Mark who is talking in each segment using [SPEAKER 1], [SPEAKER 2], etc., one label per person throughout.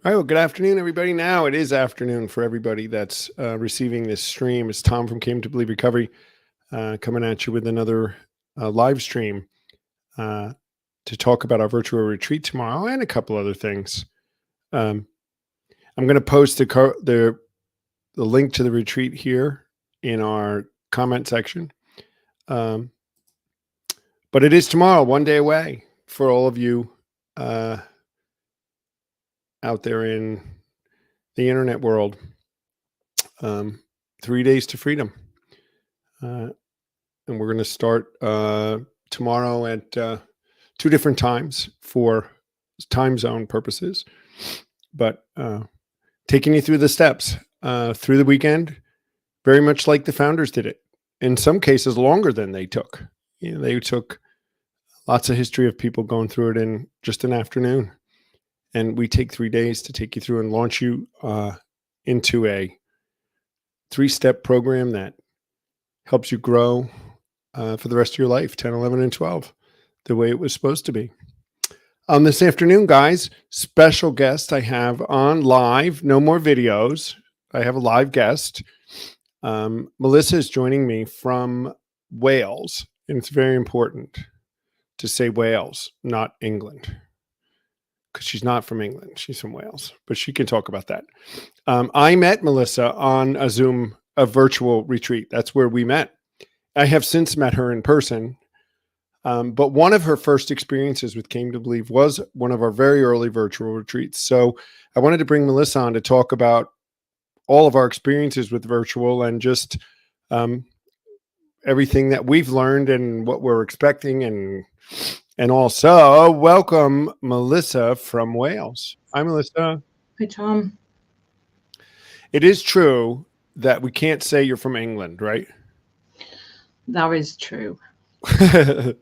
[SPEAKER 1] All right, well, good afternoon, everybody. Now it is afternoon for everybody that's receiving this stream. It's Tom from Came to Believe Recovery coming at you with another live stream uh, to talk about our virtual retreat tomorrow and a couple other things. I'm going to post the link to the retreat here in our comment section. But it is tomorrow, one day away for all of you out there in the internet world. 3 days to freedom. And we're going to start tomorrow at 2 different times for time zone purposes, but taking you through the steps through the weekend, very much like the founders did it. In some cases, longer than they took. They took lots of history of people going through it in just an afternoon. And we take 3 days to take you through and launch you into a 3-step program that helps you grow for the rest of your life, 10, 11, and 12, the way it was supposed to be. This afternoon, guys, special guest I have on live, no more videos. I have a live guest. Melissa is joining me from Wales, and it's very important to say Wales, not England, because she's not from England. She's from Wales, but she can talk about that. I met Melissa on a virtual retreat. That's where we met. I have since met her in person. But one of her first experiences with Came to Believe was one of our very early virtual retreats. So I wanted to bring Melissa on to talk about all of our experiences with virtual and just everything that we've learned and what we're expecting. And also welcome Melissa from Wales. Hi, Melissa.
[SPEAKER 2] Hi, Tom.
[SPEAKER 1] It is true that we can't say you're from England, right?
[SPEAKER 2] That is true. That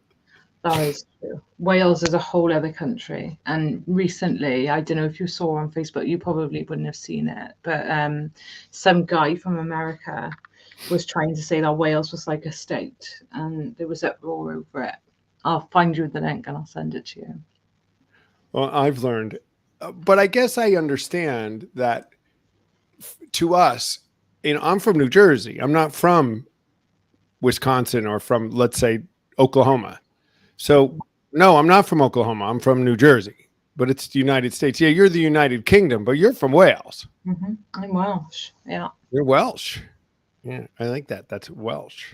[SPEAKER 2] is true. Wales is a whole other country. And recently, I don't know if you saw on Facebook, you probably wouldn't have seen it, but some guy from America was trying to say that Wales was like a state, and there was uproar over it. I'll find you the link and I'll send it to you.
[SPEAKER 1] Well, I've learned, but I guess I understand that to us, I'm from New Jersey. I'm not from Wisconsin or from, let's say, Oklahoma. So, no, I'm not from Oklahoma. I'm from New Jersey, but it's the United States. Yeah, you're the United Kingdom, but you're from Wales.
[SPEAKER 2] Mm-hmm. I'm Welsh. Yeah.
[SPEAKER 1] You're Welsh. Yeah, I like that. That's Welsh.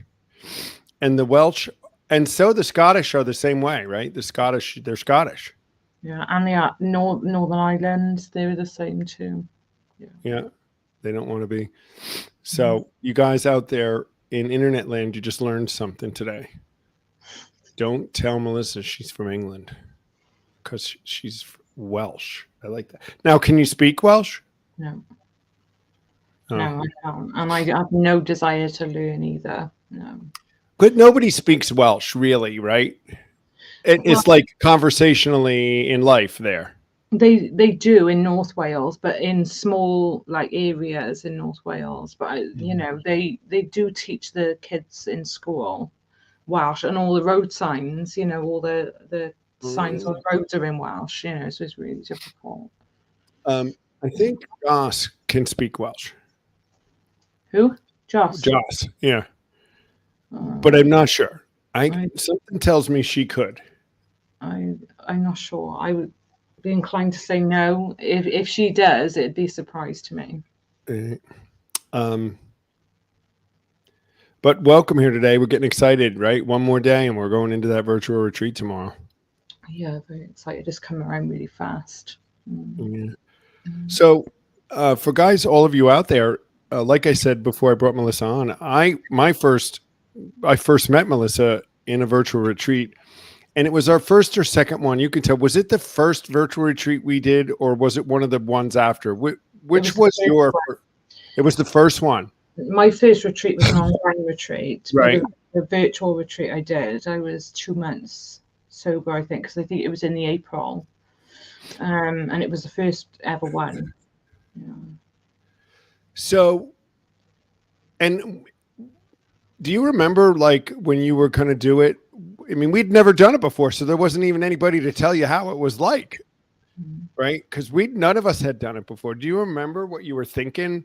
[SPEAKER 1] And the Welsh, and so the Scottish are the same way, right? They're Scottish.
[SPEAKER 2] Yeah, and the Northern Ireland, they were the same too.
[SPEAKER 1] Yeah, they don't want to be. So you guys out there in internet land, you just learned something today. Don't tell Melissa she's from England because she's Welsh. I like that. Now, can you speak Welsh?
[SPEAKER 2] No. Oh. No, I don't. And I have no desire to learn either. No.
[SPEAKER 1] But nobody speaks Welsh, really, right? It's like conversationally in life there.
[SPEAKER 2] They do in North Wales, but in small areas in North Wales. But they do teach the kids in school Welsh, and all the road signs, all the signs on roads are in Welsh, so it's really difficult.
[SPEAKER 1] I think Joss can speak Welsh.
[SPEAKER 2] Who? Joss,
[SPEAKER 1] yeah. But I'm not sure. Something tells me she could.
[SPEAKER 2] I'm not sure. I would be inclined to say no. If she does, it'd be a surprise to me.
[SPEAKER 1] But welcome here today. We're getting excited, right? One more day and we're going into that virtual retreat tomorrow.
[SPEAKER 2] Yeah, very excited. It's coming around really fast.
[SPEAKER 1] Yeah. So for guys, all of you out there, like I said before I brought Melissa on, I first met Melissa in a virtual retreat, and it was our first or second one. You can tell. Was it the first virtual retreat we did, or was it one of the ones after? Which was your? It was the first one.
[SPEAKER 2] My first retreat was an online retreat.
[SPEAKER 1] Right.
[SPEAKER 2] The virtual retreat I did, I was 2 months sober, I think, because I think it was in the April. And it was the first ever one. Yeah.
[SPEAKER 1] So, and do you remember when you were going to do it? I mean, we'd never done it before, so there wasn't even anybody to tell you how it was like. right? Because none of us had done it before. Do you remember what you were thinking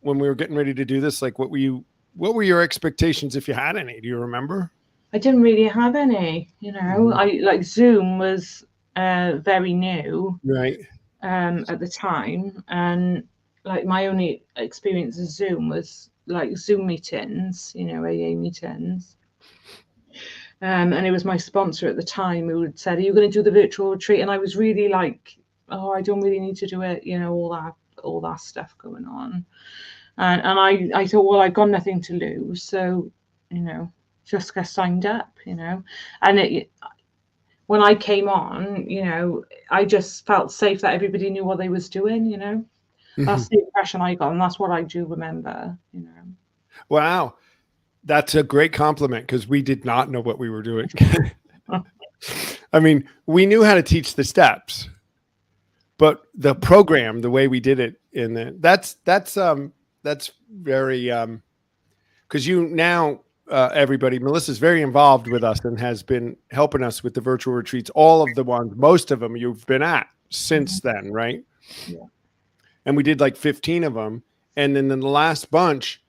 [SPEAKER 1] when we were getting ready to do this? Like, what were your expectations, if you had any? Do you remember?
[SPEAKER 2] I didn't really have any, you know. I like Zoom was very new
[SPEAKER 1] Right.
[SPEAKER 2] at the time, and like my only experience of Zoom was like Zoom meetings, you know, AA meetings. And it was my sponsor at the time who had said, "Are you going to do the virtual retreat?" And I was really like, "Oh, I don't really need to do it," you know, all that stuff going on. And I thought, well, I've got nothing to lose, so you know, just get signed up, you know. And when I came on, you know, I just felt safe that everybody knew what they was doing, you know. That's the impression I got, and that's what I do remember, you know.
[SPEAKER 1] Wow. That's a great compliment, because we did not know what we were doing. I mean, we knew how to teach the steps, but the program, the way we did it that's very, because everybody, Melissa's very involved with us and has been helping us with the virtual retreats, all of the ones, most of them you've been at since then, right?
[SPEAKER 2] Yeah.
[SPEAKER 1] And we did like 15 of them. And then in the last bunch,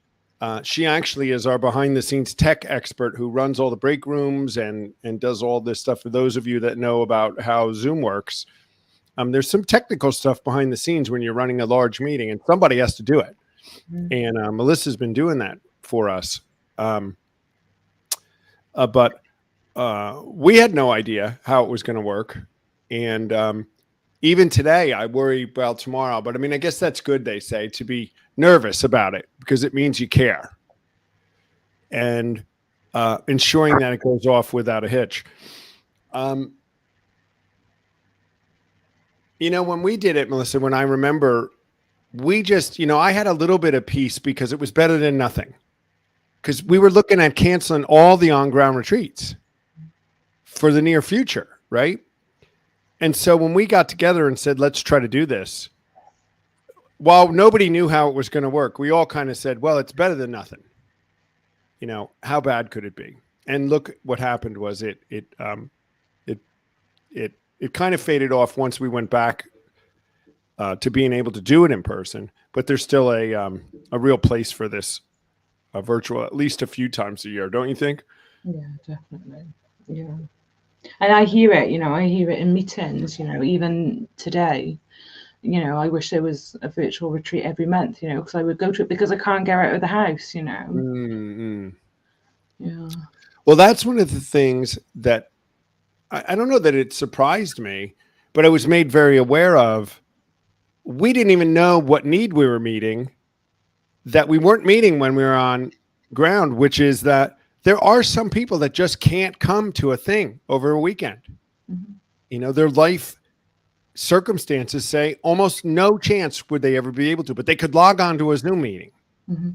[SPEAKER 1] she actually is our behind the scenes tech expert who runs all the break rooms and does all this stuff. For those of you that know about how Zoom works, there's some technical stuff behind the scenes when you're running a large meeting, and somebody has to do it. And Melissa's been doing that for us. But we had no idea how it was going to work. And even today, I worry about tomorrow. But I mean, I guess that's good, they say, to be nervous about it, because it means you care. And ensuring that it goes off without a hitch. You know, when we did it, Melissa, when I remember, we just, you know, I had a little bit of peace because it was better than nothing. Because we were looking at canceling all the on-ground retreats for the near future, right? And so when we got together and said, let's try to do this, while nobody knew how it was going to work, we all kind of said, well, it's better than nothing. You know, how bad could it be? And look, what happened was it kind of faded off once we went back to being able to do it in person. But there's still a real place for this virtual, at least a few times a year, don't you think?
[SPEAKER 2] Yeah, definitely. Yeah. And I hear it, you know, I hear it in meetings, you know, even today. You know, I wish there was a virtual retreat every month, you know, because I would go to it because I can't get out of the house, you know.
[SPEAKER 1] Mm-hmm.
[SPEAKER 2] Yeah.
[SPEAKER 1] Well, that's one of the things that I don't know that it surprised me, but I was made very aware of. We didn't even know what need we were meeting, that we weren't meeting when we were on ground, which is that there are some people that just can't come to a thing over a weekend.
[SPEAKER 2] Mm-hmm.
[SPEAKER 1] You know, their life circumstances say almost no chance would they ever be able to, but they could log on to a Zoom meeting.
[SPEAKER 2] Mm-hmm.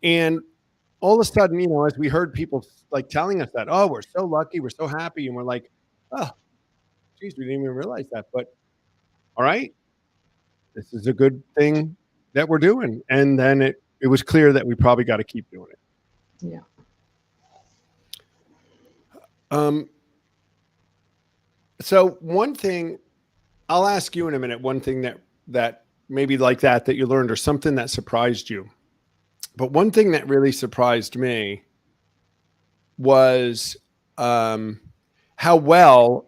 [SPEAKER 1] And all of a sudden, you know, as we heard people like telling us that, oh, we're so lucky, we're so happy. And we're like, oh, geez, we didn't even realize that. But all right, this is a good thing that we're doing. And then it was clear that we probably got to keep doing it.
[SPEAKER 2] Yeah.
[SPEAKER 1] So one thing, I'll ask you in a minute, one thing that maybe like that you learned, or something that surprised you. But one thing that really surprised me was how well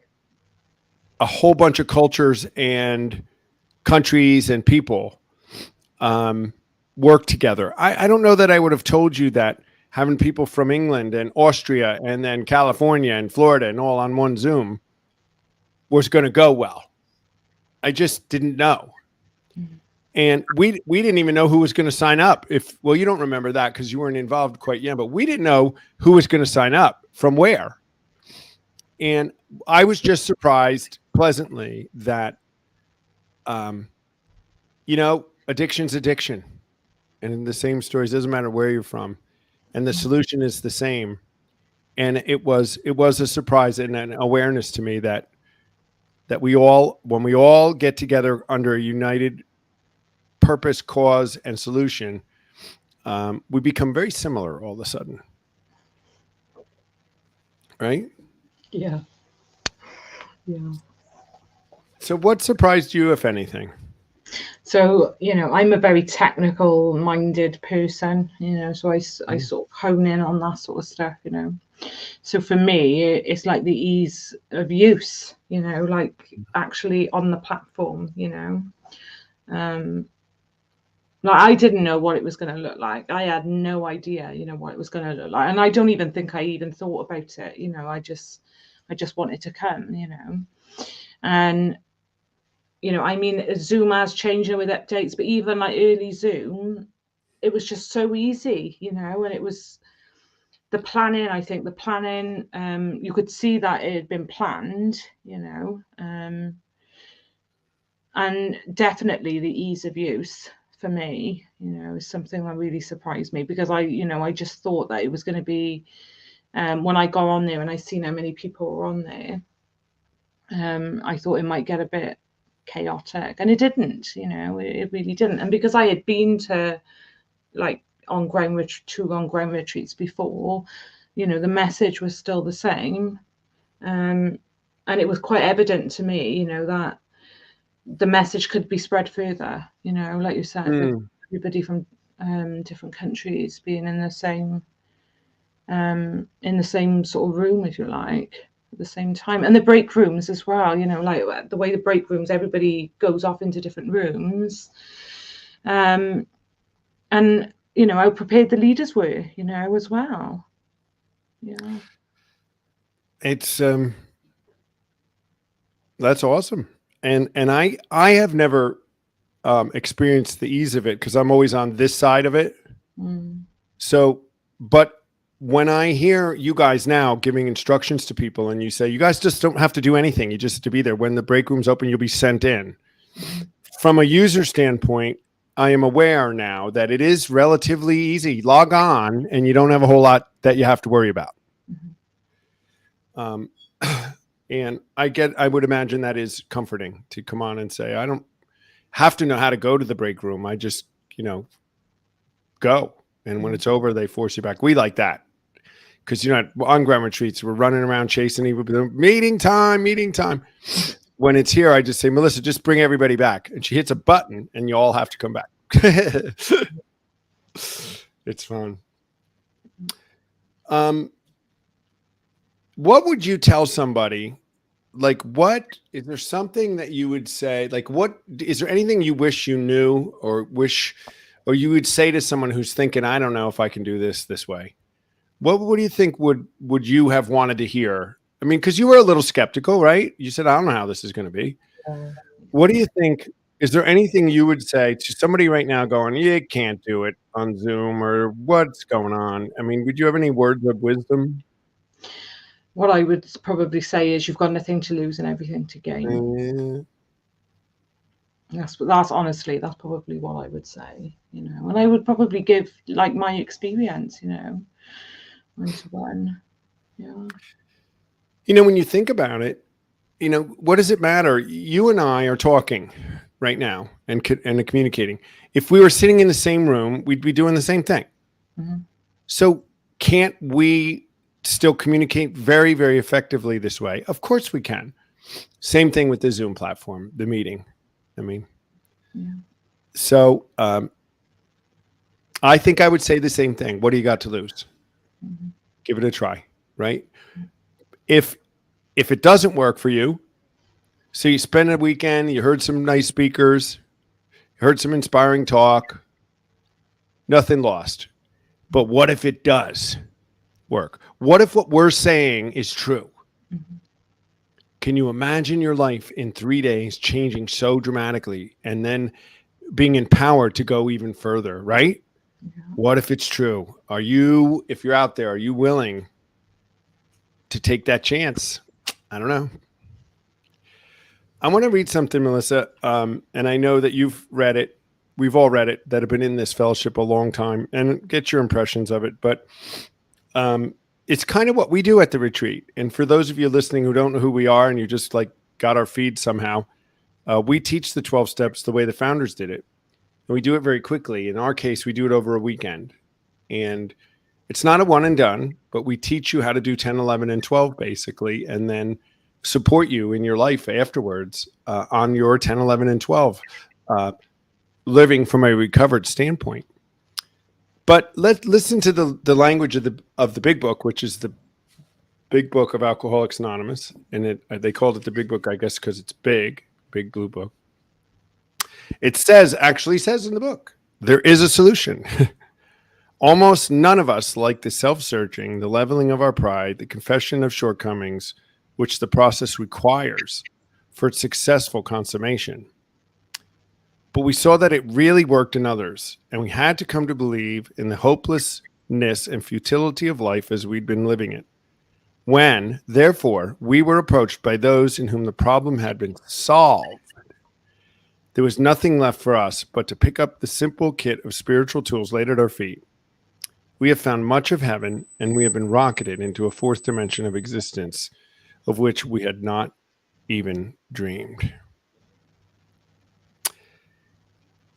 [SPEAKER 1] a whole bunch of cultures and countries and people work together. I don't know that I would have told you that having people from England and Austria and then California and Florida and all on one Zoom was going to go well. I just didn't know. And we didn't even know who was going to sign up. Well, you don't remember that because you weren't involved quite yet, but we didn't know who was going to sign up from where. And I was just surprised pleasantly that, you know, addiction's addiction. And in the same stories, doesn't matter where you're from. And the solution is the same. And it was a surprise and an awareness to me that when we all get together under a united purpose, cause, and solution, we become very similar all of a sudden. Right?
[SPEAKER 2] Yeah. Yeah.
[SPEAKER 1] So what surprised you, if anything?
[SPEAKER 2] So, I'm a very technical minded person, so I
[SPEAKER 1] Mm.
[SPEAKER 2] sort of hone in on that sort of stuff. So for me, it's like the ease of use, like actually on the platform. Um, like I didn't know what it was going to look like. I had no idea, what it was going to look like, and I don't even think I even thought about it. I just wanted to come. And I mean, Zoom has changed with updates, but even like early Zoom, it was just so easy, and it was the planning. I think the planning, you could see that it had been planned, and definitely the ease of use for me, is something that really surprised me because I just thought that it was going to be, when I got on there and I seen how many people were on there, I thought it might get a bit chaotic, and it didn't. It really didn't. And because I had been to like two on ground retreats before, the message was still the same, and it was quite evident to me, that the message could be spread further. Like you said, with
[SPEAKER 1] Mm.
[SPEAKER 2] everybody from different countries being in the same sort of room, if you like, at the same time. And the break rooms as well, like the way the break rooms, everybody goes off into different rooms. And, how prepared the leaders were, as well. Yeah.
[SPEAKER 1] It's that's awesome. And I have never experienced the ease of it because I'm always on this side of it.
[SPEAKER 2] Mm.
[SPEAKER 1] So, but when I hear you guys now giving instructions to people and you say, you guys just don't have to do anything, you just have to be there. When the break room's open, you'll be sent in. From a user standpoint, I am aware now that it is relatively easy. Log on and you don't have a whole lot that you have to worry about. Um, and I would imagine that is comforting to come on and say, I don't have to know how to go to the break room. I just, go. And when it's over, they force you back. We like that. Because on ground retreats, we're running around chasing meeting time. When it's here, I just say, Melissa, just bring everybody back. And she hits a button and you all have to come back. It's fun. What would you tell somebody? Like, what is there something that you would say? Like, what is there anything you wish you knew or you would say to someone who's thinking, I don't know if I can do this way? What do you think would you have wanted to hear? I mean, because you were a little skeptical, right? You said, I don't know how this is going to be. What do you think? Is there anything you would say to somebody right now going, you can't do it on Zoom or what's going on? I mean, would you have any words of wisdom?
[SPEAKER 2] What I would probably say is you've got nothing to lose and everything to gain. That's honestly, that's probably what I would say, and I would probably give like my experience, one to one. Yeah.
[SPEAKER 1] When you think about it, what does it matter? You and I are talking right now and communicating. If we were sitting in the same room, we'd be doing the same thing.
[SPEAKER 2] Mm-hmm.
[SPEAKER 1] So can't we still communicate very, very effectively this way? Of course we can. Same thing with the Zoom platform, the meeting. I mean,
[SPEAKER 2] yeah.
[SPEAKER 1] So I think I would say the same thing. What do you got to lose?
[SPEAKER 2] Mm-hmm.
[SPEAKER 1] Give it a try, right? If it doesn't work for you, so you spend a weekend, you heard some nice speakers, you heard some inspiring talk, nothing lost. But what if it does work? What if what we're saying is true?
[SPEAKER 2] Mm-hmm.
[SPEAKER 1] Can you imagine your life in 3 days changing so dramatically and then being empowered to go even further, right?
[SPEAKER 2] Yeah.
[SPEAKER 1] What if it's true? If you're out there, are you willing to take that chance? I don't know. I want to read something, Melissa, and I know that you've read it. We've all read it that have been in this fellowship a long time, and get your impressions of it. But it's kind of what we do at the retreat. And for those of you listening who don't know who we are and you just like got our feed somehow, we teach the 12 steps the way the founders did it. And we do it very quickly. In our case, we do it over a weekend. And it's not a one and done, but we teach you how to do 10, 11, and 12, basically. And then support you in your life afterwards on your 10, 11, and 12, living from a recovered standpoint. But let's listen to the language of the big book, which is the big book of Alcoholics Anonymous. And they called it the big book, I guess, because it's big blue book. It actually says in the book, there is a solution. Almost none of us like the self-searching, the leveling of our pride, the confession of shortcomings, which the process requires for its successful consummation. But we saw that it really worked in others, and we had to come to believe in the hopelessness and futility of life as we'd been living it. When, therefore, we were approached by those in whom the problem had been solved, there was nothing left for us but to pick up the simple kit of spiritual tools laid at our feet. We have found much of heaven, and we have been rocketed into a fourth dimension of existence of which we had not even dreamed.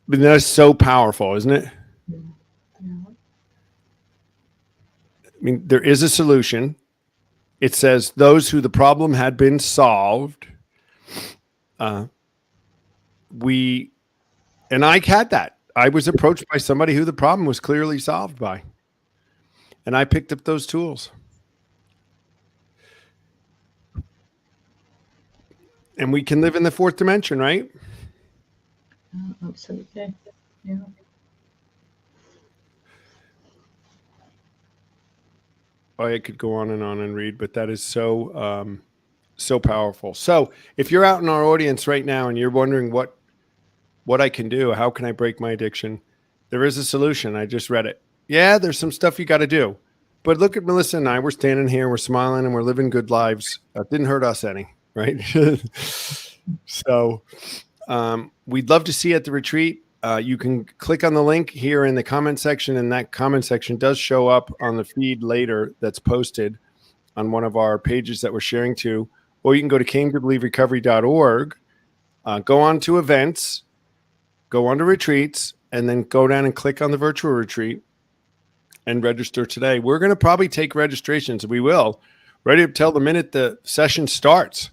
[SPEAKER 1] But that's so powerful, isn't it?
[SPEAKER 2] Yeah.
[SPEAKER 1] I mean, there is a solution. It says those who the problem had been solved. And I had that. I was approached by somebody who the problem was clearly solved by. And I picked up those tools. And we can live in the fourth dimension, right?
[SPEAKER 2] Absolutely. Yeah.
[SPEAKER 1] I could go on and read, but that is so powerful. So if you're out in our audience right now and you're wondering what I can do, how can I break my addiction? There is a solution. I just read it. Yeah, there's some stuff you got to do. But look at Melissa and I. We're standing here, we're smiling, and we're living good lives. It didn't hurt us any, right? So we'd love to see you at the retreat. You can click on the link here in the comment section, and that comment section does show up on the feed later that's posted on one of our pages that we're sharing to. Or you can go to cametobelieverecovery.org, go on to events, go on to retreats, and then go down and click on the virtual retreat and register today. We're going to probably take registrations. We will, ready up till the minute the session starts.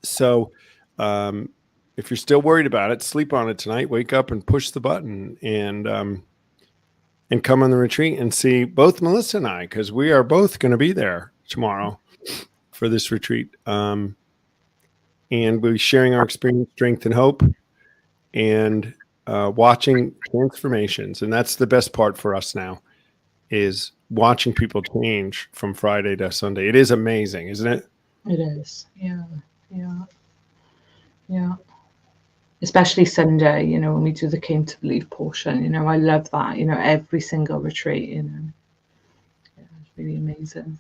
[SPEAKER 1] So if you're still worried about it, sleep on it tonight, wake up and push the button and come on the retreat and see both Melissa and I, because we are both going to be there tomorrow for this retreat. And we'll be sharing our experience, strength, and hope, and watching transformations. And that's the best part for us now, is watching people change from Friday to Sunday. It is amazing, isn't it?
[SPEAKER 2] It is. Yeah. Especially Sunday, when we do the Came to Believe portion, I love that, every single retreat, it's really amazing.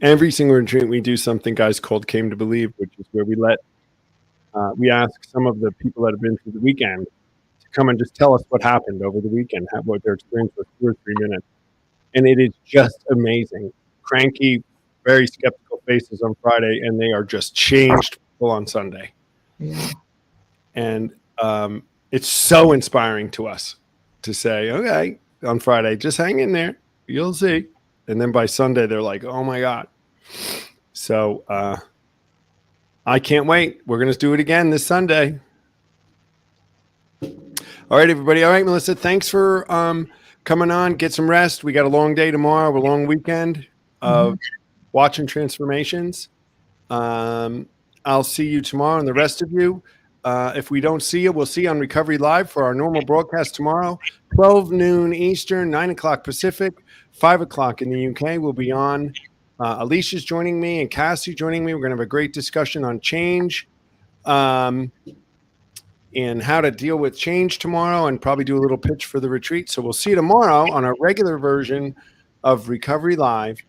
[SPEAKER 1] Every single retreat we do something, guys, called Came to Believe, which is where we ask some of the people that have been through the weekend to come and just tell us what happened over the weekend, what their experience was, 2 or 3 minutes. And it is just amazing. Cranky, very skeptical faces on Friday, and they are just changed people on Sunday.
[SPEAKER 2] Yeah.
[SPEAKER 1] And it's so inspiring to us to say, okay, on Friday, just hang in there. You'll see. And then by Sunday, they're like, oh, my God. So I can't wait. We're going to do it again this Sunday. All right, everybody. All right, Melissa, thanks for coming on. Get some rest. We got a long day tomorrow, a long weekend of watching transformations. I'll see you tomorrow, and the rest of you. If we don't see you, we'll see you on Recovery Live for our normal broadcast tomorrow, 12 noon Eastern, 9 o'clock Pacific, 5 o'clock in the UK. We'll be on. Alicia's joining me and Cassie joining me. We're going to have a great discussion on change and how to deal with change tomorrow, and probably do a little pitch for the retreat. So we'll see you tomorrow on our regular version of Recovery Live.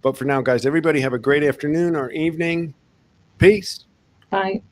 [SPEAKER 1] But for now, guys, everybody have a great afternoon or evening. Peace.
[SPEAKER 2] Bye.